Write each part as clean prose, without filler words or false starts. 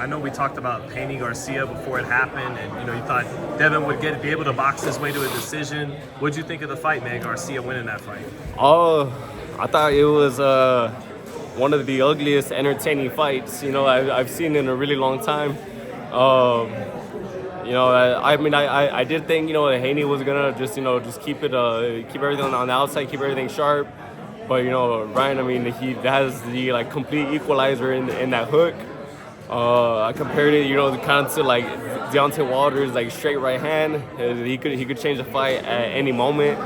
I know we talked about Haney-Garcia before it happened, and you thought Devin would be able to box his way to a decision. What'd you think of the fight, man? Garcia winning that fight. Oh, I thought it was one of the ugliest, entertaining fights I've seen in a really long time. I did think Haney was gonna just keep everything on the outside, keep everything sharp. But Ryan, he has the complete equalizer in that hook. I compared it, kind of to Deontay Wilder's straight right hand. He could change the fight at any moment.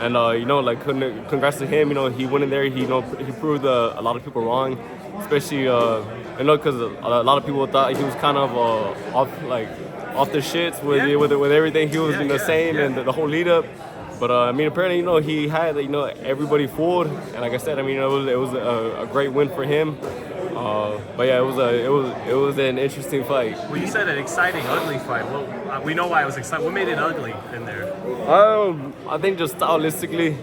And congrats to him. He went in there. He proved a lot of people wrong, especially because a lot of people thought he was kind of off the shits with everything he was saying and the whole lead up. But apparently he had everybody fooled, and like I said, it was a great win for him. But yeah, it was an interesting fight. Well, you said an exciting, ugly fight. Well, we know why it was exciting. What made it ugly in there? I think just stylistically.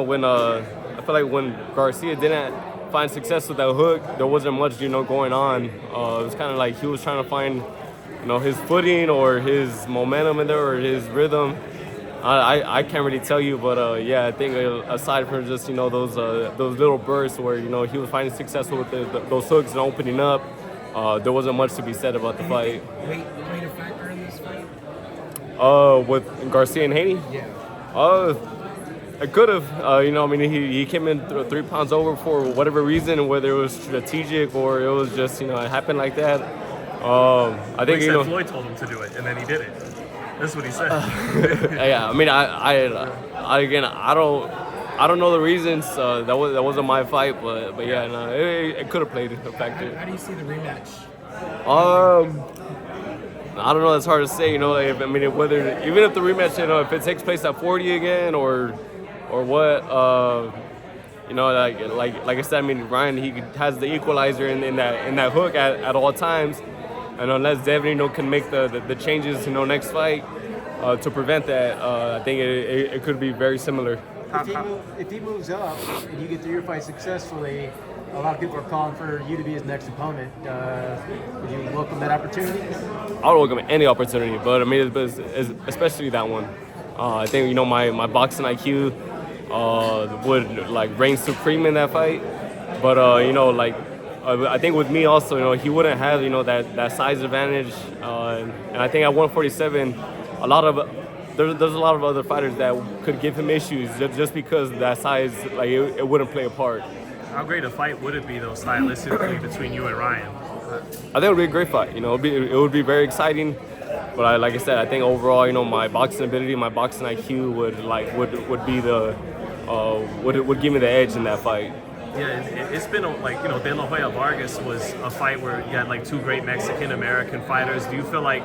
When I feel like when Garcia didn't find success with that hook, there wasn't much going on. It was kind of like he was trying to find his footing or his momentum in there or his rhythm. I can't really tell you, but I think aside from just those little bursts where he was finding success with those hooks and opening up, there wasn't much to be said about the fight. Weight a factor in this fight? With Garcia and Haney? Yeah. It could have. He came in 3 pounds over for whatever reason, whether it was strategic or it was just it happened like that. I think Floyd told him to do it, and then he did it. That's what he said. Yeah, I don't know the reasons. That wasn't my fight, but yeah, no, it could have played a factor. How do you see the rematch? I don't know. It's hard to say. Whether even if the rematch, if it takes place at 40 again or what. Like I said, Ryan, he has the equalizer in that hook at all times. And unless Devin, can make the changes, next fight to prevent that, I think it could be very similar. If he moves up and you get through your fight successfully, a lot of people are calling for you to be his next opponent. Would you welcome that opportunity? I would welcome any opportunity, but especially that one. I think my boxing IQ would reign supreme in that fight, but I think with me also, he wouldn't have that size advantage, and I think at 147, there's a lot of other fighters that could give him issues just because that size, it wouldn't play a part. How great a fight would it be though, stylistically, between you and Ryan? I think it would be a great fight. It would be very exciting. But like I said, I think overall, my boxing ability, my boxing IQ would give me the edge in that fight. Yeah, it's been De La Hoya Vargas was a fight where you had 2 great Mexican-American fighters. Do you feel like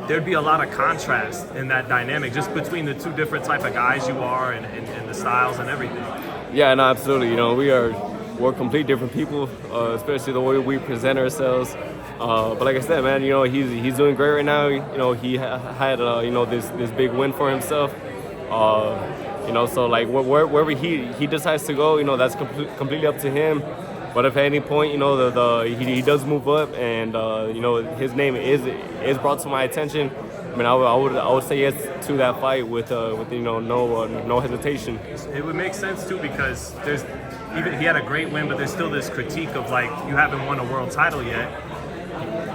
there'd be a lot of contrast in that dynamic just between the 2 different type of guys you are and the styles and everything? Yeah, no, absolutely. We're complete different people, especially the way we present ourselves. But like I said, man, he's doing great right now. He had this big win for himself. So wherever he decides to go, that's completely up to him. But if at any point, he does move up and his name is brought to my attention, I would say yes to that fight with no hesitation. It would make sense too because he had a great win, but there's still this critique of you haven't won a world title yet.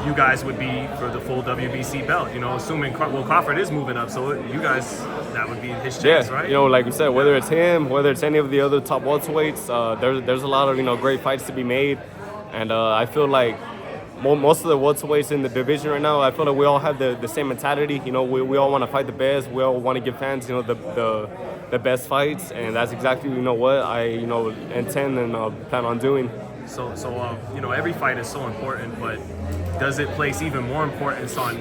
You guys would be for the full WBC belt, assuming Crawford is moving up, so you guys, that would be his chance, right? Like we said, whether it's him, whether it's any of the other top welterweights, there's a lot of great fights to be made, and I feel like most of the welterweights in the division right now, I feel like we all have the same mentality. We all want to fight the best. We all want to give fans, the best fights, and that's exactly what I intend and plan on doing. So every fight is so important, but does it place even more importance on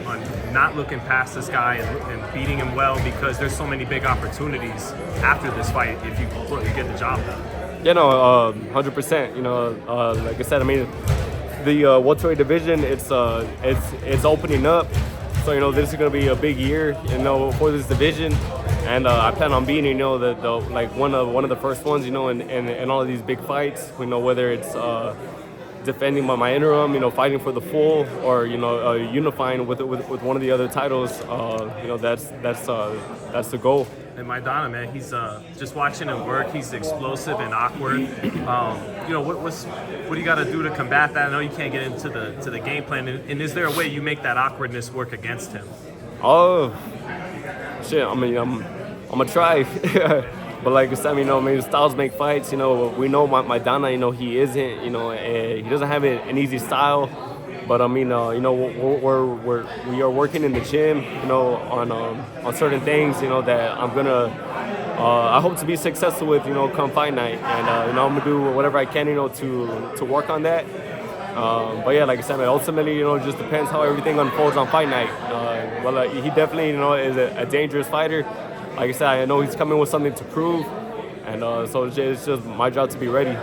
not looking past this guy and beating him well because there's so many big opportunities after this fight if you get the job done? 100%. Like I said, the welterweight division it's opening up, so this is gonna be a big year for this division, and I plan on being one of the first ones in all of these big fights. Whether it's defending my interim, you know, fighting for the full, or you know, unifying with one of the other titles. You know, that's the goal. And Maidana, man, he's just watching him work. He's explosive and awkward. You know, what do you got to do to combat that? I know you can't get into the game plan. And is there a way you make that awkwardness work against him? Oh, shit. I mean, I'm gonna try. But like I said, you know, I mean, styles make fights. You know, we know Maidana, you know, he isn't, you know, he doesn't have an easy style. But I mean, you know, we are working in the gym, you know, on certain things, you know, that I'm gonna, I hope to be successful with, you know, come fight night, and you know, I'm gonna do whatever I can, you know, to work on that. But yeah, like I said, ultimately, you know, it just depends how everything unfolds on fight night. Well, he definitely, you know, is a dangerous fighter. Like I said, I know he's coming with something to prove, and so it's just my job to be ready.